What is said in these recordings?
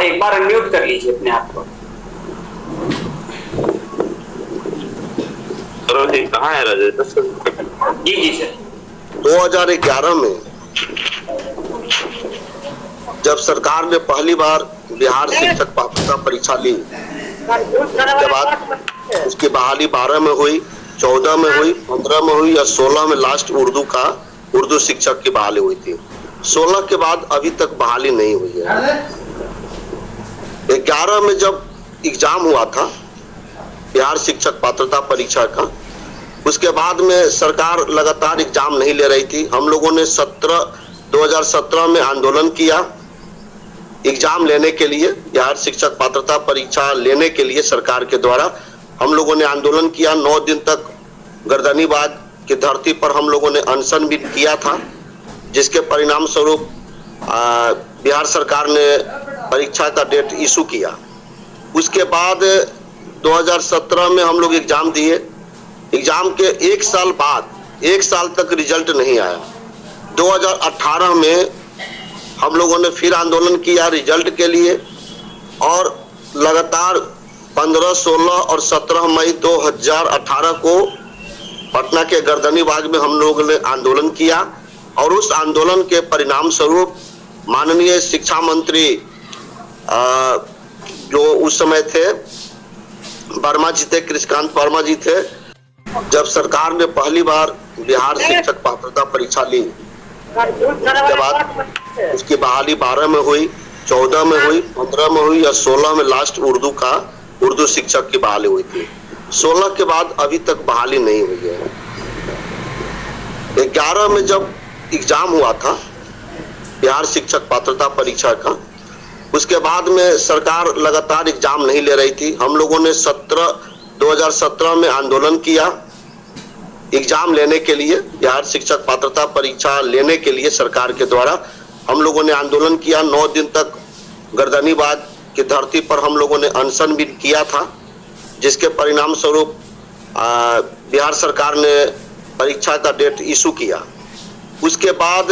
एक बार अनम्यूट कर लीजिए अपने आप को। जी कहाँ है राजेश सर? जी जी सर। 2011 में जब सरकार ने पहली बार बिहार शिक्षक पात्रता परीक्षा ली, उसके बाद उसकी बहाली 12 में हुई, 14 में हुई, 15 में हुई या 16 में लास्ट उर्दू शिक्षक की बहाली हुई थी। 16 के बाद अभी तक बहाली नहीं हुई है। 11 में जब एग्जाम हुआ था बिहार शिक्षक पात्रता परीक्षा का, उसके बाद में सरकार लगातार एग्जाम नहीं ले रही थी। हम लोगों ने 2017 में आंदोलन किया एग्जाम लेने के लिए, बिहार शिक्षक पात्रता परीक्षा लेने के लिए सरकार के द्वारा हम लोगों ने आंदोलन किया। 9 दिन तक गर्दनीबाग की धरती पर हम लोगों ने अनशन भी किया था, जिसके परिणाम स्वरूप बिहार सरकार ने परीक्षा का डेट इशू किया। उसके बाद 2017 में हम लोग एग्जाम दिए। एग्जाम के 1 साल बाद 1 साल तक रिजल्ट नहीं आया। 2018 में हम लोगों ने फिर आंदोलन किया रिजल्ट के लिए और लगातार 15, 16 और 17 मई 2018 को पटना के गर्दनीबाग में हम लोगों ने आंदोलन किया और उस आंदोलन के परिणाम स्वरूप माननीय शिक्षा मंत्री जो उस समय थे वर्मा जी थे, कृष्णकांत वर्मा जी थे, जब सरकार ने पहली बार बिहार शिक्षक पात्रता परीक्षा ली, उसके बाद उसकी बहाली 12 में हुई, 14 में हुई, 15 में हुई या 16 में लास्ट उर्दू शिक्षक की बहाली हुई थी। 16 के बाद अभी तक बहाली नहीं हुई है। 11 में जब एग्जाम हुआ था बिहार शिक्षक पात्रता परीक्षा का, उसके बाद में सरकार लगातार एग्जाम नहीं ले रही थी। हम लोगों ने 2017 में आंदोलन किया एग्जाम लेने के लिए, बिहार शिक्षक पात्रता परीक्षा लेने के लिए सरकार के द्वारा हम लोगों ने आंदोलन किया। 9 दिन तक गर्दनीबाग की धरती पर हम लोगों ने अनशन भी किया था, जिसके परिणाम स्वरूप बिहार सरकार ने परीक्षा का डेट इशू किया। उसके बाद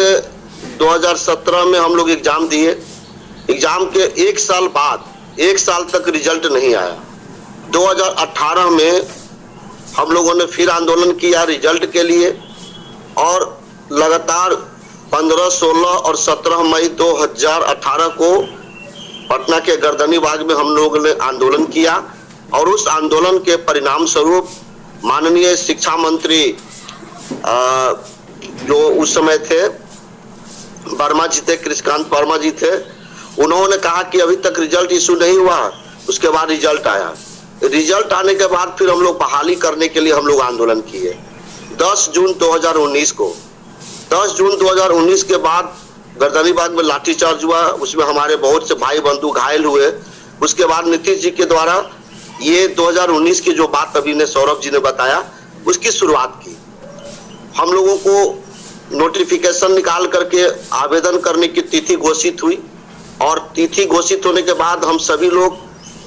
2017 में हम लोग एग्जाम दिए। एग्जाम के 1 साल बाद 1 साल तक रिजल्ट नहीं आया। 2018 में हम लोगों ने फिर आंदोलन किया रिजल्ट के लिए और लगातार 15, 16 और 17 मई 2018 को पटना के गर्दनीबाग में हम लोगों ने आंदोलन किया और उस आंदोलन के परिणाम स्वरूप माननीय शिक्षा मंत्री जो उस समय थे वर्मा जी थे, कृष्णकांत वर्मा जी थे, उन्होंने कहा कि अभी तक रिजल्ट इशू नहीं हुआ। उसके बाद रिजल्ट आया। रिजल्ट आने के बाद फिर हम लोग बहाली करने के लिए हम लोग आंदोलन किए 10 जून 2019 को। 10 जून 2019 के बाद गर्दनीबाग में लाठीचार्ज हुआ, उसमें हमारे बहुत से भाई बंधु घायल हुए। उसके बाद नीतीश जी के द्वारा ये 2019 की जो बात अभी ने सौरभ जी ने बताया, उसकी शुरुआत की। हम लोगों को नोटिफिकेशन निकाल करके आवेदन करने की तिथि घोषित हुई और तिथि घोषित होने के बाद हम सभी लोग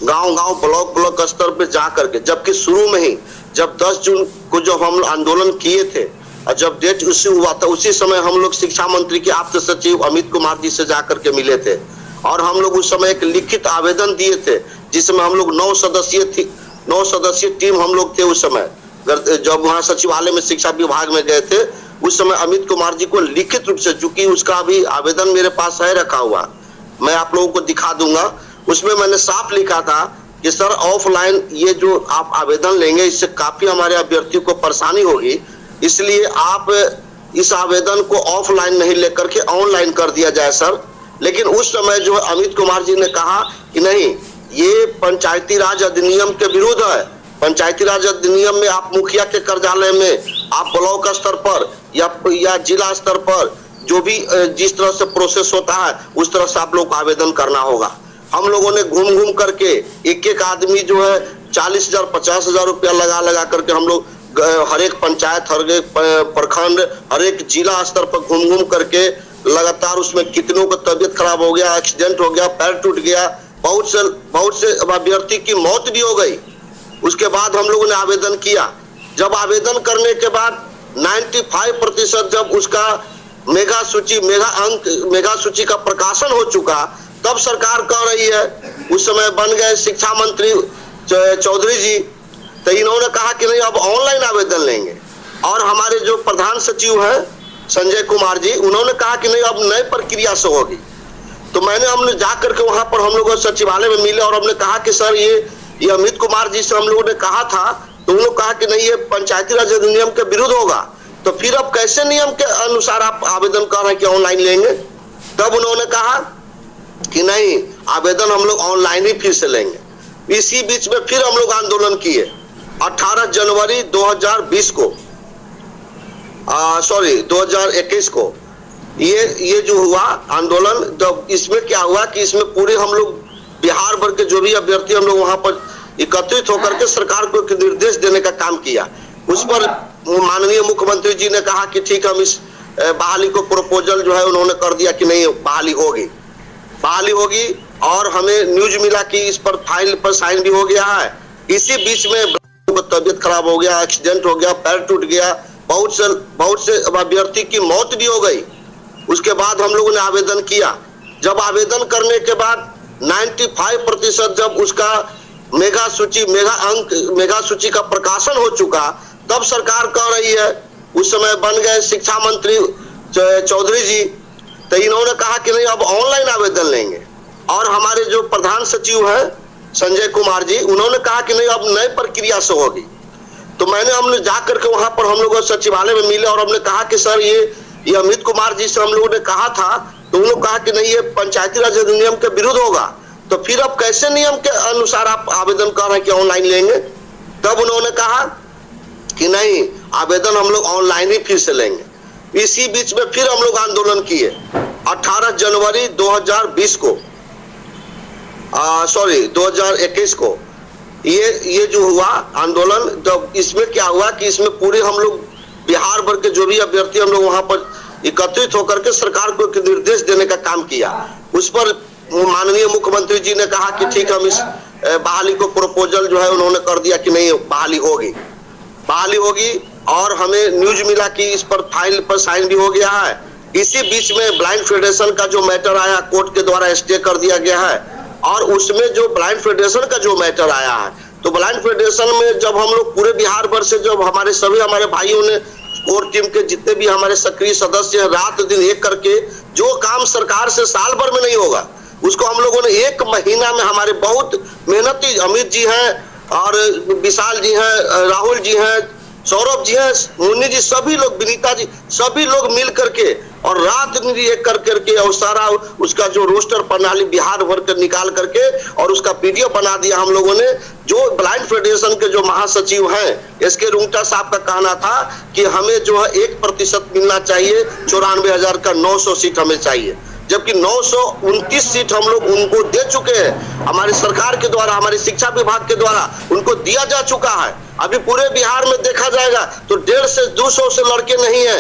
गांव-गांव, ब्लॉक स्तर पे जा करके, जबकि शुरू में ही जब 10 जून को जब हम आंदोलन किए थे और जब डेट इश्यू हुआ था, उसी समय हम लोग शिक्षा मंत्री के आप्त सचिव अमित कुमार जी से जाकर के मिले थे और हम लोग उस समय एक लिखित आवेदन दिए थे, जिसमें हम लोग 9 सदस्यीय टीम हम लोग थे। उस समय जब वहाँ सचिवालय में शिक्षा विभाग में गए थे, उस समय अमित कुमार जी को लिखित रूप से, चूंकि उसका भी आवेदन मेरे पास है रखा हुआ, मैं आप लोगों को दिखा दूंगा। उसमें मैंने साफ लिखा था कि सर ऑफलाइन ये जो आप आवेदन लेंगे इससे काफी हमारे अभ्यर्थियों को परेशानी होगी, इसलिए आप इस आवेदन को ऑफलाइन नहीं लेकर के ऑनलाइन कर दिया जाए सर। लेकिन उस समय जो अमित कुमार जी ने कहा कि नहीं, ये पंचायती राज अधिनियम के विरुद्ध है। पंचायती राज अधिनियम में आप मुखिया के कार्यालय में आप ब्लॉक स्तर पर या जिला स्तर पर जो भी जिस तरह से प्रोसेस होता है उस तरह से आप लोग को आवेदन करना होगा। हम लोगों ने घूम करके एक आदमी जो है 40,000 50,000 रुपया लगा करके हम लोग हर एक पंचायत, हर एक प्रखंड, हर एक जिला स्तर पर घूम करके लगातार उसमें कितनों का तबीयत खराब हो गया, एक्सीडेंट हो गया, पैर टूट गया, बहुत से अभ्यर्थी की मौत भी हो गई। उसके बाद हम लोगों ने आवेदन किया। जब आवेदन करने के बाद 95% जब उसका मेगा सूची का प्रकाशन हो चुका, तब सरकार कह रही है, उस समय बन गए शिक्षा मंत्री चौधरी जी, तो इन्होंने कहा कि नहीं अब ऑनलाइन आवेदन लेंगे। और हमारे जो प्रधान सचिव हैं संजय कुमार जी, उन्होंने कहा कि नहीं अब नई प्रक्रिया से होगी। तो हमने जा करके वहां पर हम लोग सचिवालय में मिले और हमने कहा कि सर ये अमित कुमार जी से हम लोगों ने कहा था, तो उन्होंने कहा कि नहीं ये पंचायती राज अधिनियम के विरुद्ध होगा। तो फिर अब कैसे नियम के अनुसार आप आवेदन कर रहे हैं कि ऑनलाइन लेंगे? तब उन्होंने कहा कि नहीं आवेदन हम लोग ऑनलाइन ही फिर से लेंगे। इसी बीच में फिर हम लोग आंदोलन किए 18 जनवरी 2020 को 2021 को ये जो हुआ आंदोलन, तो इसमें क्या हुआ कि इसमें पूरे हम लोग बिहार भर के जो भी अभ्यर्थी हम लोग वहां पर एकत्रित होकर के सरकार को एक निर्देश देने का काम किया। उस पर माननीय मुख्यमंत्री जी ने कहा कि ठीक हम इस बहाली को प्रपोजल जो है उन्होंने कर दिया कि नहीं बहाली होगी और हमें न्यूज मिला कि इस पर फाइल पर साइन भी हो गया है। इसी बीच में तबियत खराब हो गया, एक्सीडेंट हो गया, पैर टूट गया, बहुत से अभ्यर्थी की मौत भी हो गई। उसके बाद हम लोगों ने आवेदन किया। जब आवेदन करने के बाद 95% जब उसका मेगा सूची का प्रकाशन हो चुका, तब सरकार कह रही है, उस समय बन गए शिक्षा मंत्री चौधरी जी, तो इन्होंने कहा कि नहीं अब ऑनलाइन आवेदन लेंगे। और हमारे जो प्रधान सचिव हैं संजय कुमार जी, उन्होंने कहा कि नहीं अब नई प्रक्रिया से होगी। तो हमने जा करके वहां पर हम लोग सचिवालय में मिले और हमने कहा कि सर ये अमित कुमार जी से हम लोगों ने कहा था, तो उन्होंने कहा कि नहीं ये पंचायती राज अधिनियम के विरुद्ध होगा। तो फिर अब कैसे नियम के अनुसार आप आवेदन कर रहे हैं कि ऑनलाइन लेंगे? तब उन्होंने कहा कि नहीं आवेदन हम लोग ऑनलाइन ही फिर से लेंगे। इसी बीच में फिर हम लोग आंदोलन किए 18 जनवरी 2020 को 2021 को ये जो हुआ आंदोलन, तो इसमें क्या हुआ कि इसमें पूरे हम लोग बिहार भर के जो भी अभ्यर्थी हम लोग वहां पर एकत्रित होकर के सरकार को एक निर्देश देने का काम किया। उस पर माननीय मुख्यमंत्री जी ने कहा कि ठीक हम इस बहाली को प्रपोजल जो है उन्होंने कर दिया कि नहीं बहाली होगी और हमें न्यूज मिला कि इस पर फाइल पर साइन भी हो गया है। इसी बीच में ब्लाइंड फेडरेशन का जो मैटर आया कोर्ट के द्वारा स्टे कर दिया गया है। और उसमें जो ब्लाइंड फेडरेशन का जो मैटर आया है, तो ब्लाइंड फेडरेशन में जब हम लोग पूरे बिहार भर से जब हमारे भाइयों ने कोर टीम के जितने भी हमारे सक्रिय सदस्य रात दिन एक करके जो काम सरकार से साल भर में नहीं होगा, उसको हम लोगों ने 1 महीना में हमारे बहुत मेहनती अमित जी हैं और विशाल जी हैं, राहुल जी हैं, सौरभ जी हैं, मुन्नी जी, सभी लोग, विनीता जी, सभी लोग मिल करके और रात दिन एक करके और सारा उसका जो रोस्टर प्रणाली बिहार भर कर निकाल करके और उसका पीडीएफ बना दिया हम लोगों ने। जो ब्लाइंड फेडरेशन के जो महासचिव हैं एसके रुंगटा साहब का कहना था कि हमें जो है 1% मिलना चाहिए, 94,000 का 900 सीट हमें चाहिए, जबकि 929 सीट हम लोग उनको दे चुके हैं। हमारी सरकार के द्वारा, हमारी शिक्षा विभाग के द्वारा उनको दिया जा चुका है। अभी पूरे बिहार में देखा जाएगा तो 150 से 200 से लड़के नहीं है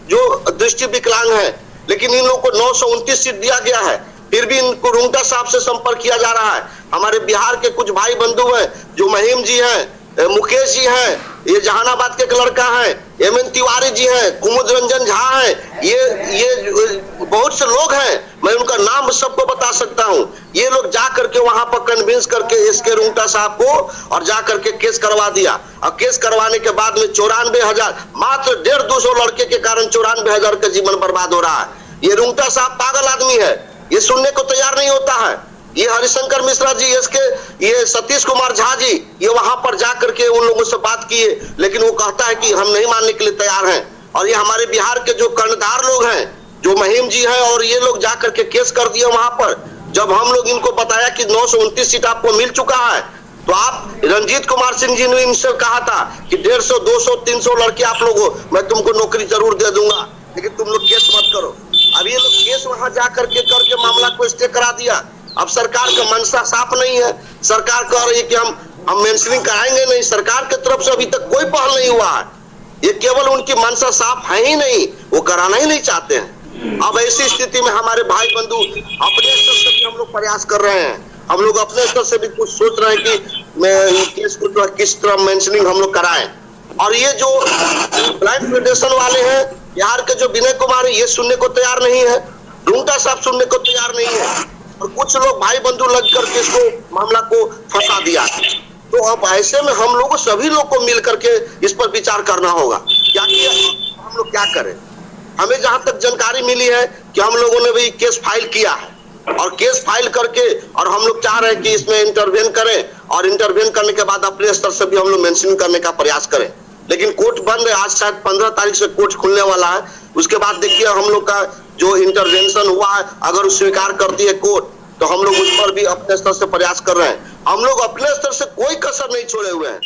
जो दृष्टि विकलांग है, लेकिन इन लोगों को 929 सीट दिया गया है। फिर भी इनको रुंगटा साहब से संपर्क किया जा रहा है। हमारे बिहार के कुछ भाई बंधु हैं, जो महिम जी हैं, मुकेश जी हैं, ये जहानाबाद के एक लड़का है, एमएन तिवारी जी हैं, कुमुद रंजन झा हैं, ये बहुत से लोग हैं, मैं उनका नाम सबको बता सकता हूं। ये लोग जा करके वहां पर कन्विंस करके एसके रुंगटा साहब को और जा करके केस करवा दिया। और केस करवाने के बाद में 94,000, मात्र 150-200 लड़के के कारण 94,000 का जीवन बर्बाद हो रहा है। ये रुंगटा साहब पागल आदमी है, ये सुनने को तैयार नहीं होता है। ये हरिशंकर मिश्रा जी, ये सतीश कुमार झा जी, ये वहां पर जाकर के उन लोगों से बात किए, लेकिन वो कहता है कि हम नहीं मानने के लिए तैयार हैं। और ये हमारे बिहार के जो कर्णधार लोग हैं, जो महिम जी हैं, और ये लोग जाकर के केस कर दिए वहां पर। जब हम लोग इनको बताया कि 929 सीट आपको मिल चुका है, तो आप रणजीत कुमार सिंह जी ने इनसे कहा था कि 150, 200, 300 लड़के आप लोगों, मैं तुमको नौकरी जरूर दे दूंगा, लेकिन तुम लोग केस मत करो। अब ये लोग केस वहां जा करके मामला को स्टे करा दिया। अब सरकार का मंशा साफ नहीं है। सरकार कह रही है कि हम मेंशनिंग कराएंगे नहीं। सरकार की तरफ से अभी तक कोई पहल नहीं हुआ है। ये केवल उनकी मंशा साफ है ही नहीं, वो कराना ही नहीं चाहते हैं। अब ऐसी स्थिति में हमारे भाई बंधु अपने स्तर से भी हम लोग प्रयास कर रहे हैं। हम लोग अपने स्तर से भी कुछ सोच रहे हैं कि केस को किस तरह मेंशनिंग हम लोग कराएं। और ये जो ब्लाइंड फेडरेशन वाले हैं, बिहार के जो विनय कुमार है, ये सुनने को तैयार नहीं है। रुंगटा साहब सुनने को तैयार नहीं है और कुछ लोग भाई बंधु लग करके इसको मामला को फंसा दिया। तो अब ऐसे में हम लोग सभी लोग को मिल करके इस पर विचार करना होगा क्या कि हम लोग क्या करें। हमें जहां तक जानकारी मिली है कि हम लोगों ने भी केस फाइल किया है और केस फाइल करके और हम लोग चाह रहे हैं कि इसमें इंटरवेन करें और इंटरवेन करने के बाद अपने स्तर से भी हम लोग मेंशन करने का प्रयास करें। लेकिन कोर्ट बंद है, आज शायद 15 तारीख से कोर्ट खुलने वाला है। उसके बाद देखिए हम लोग का जो इंटरवेंशन हुआ है अगर स्वीकार करती है कोर्ट तो हम लोग उस पर भी अपने स्तर से प्रयास कर रहे हैं। हम लोग अपने स्तर से कोई कसर नहीं छोड़े हुए हैं।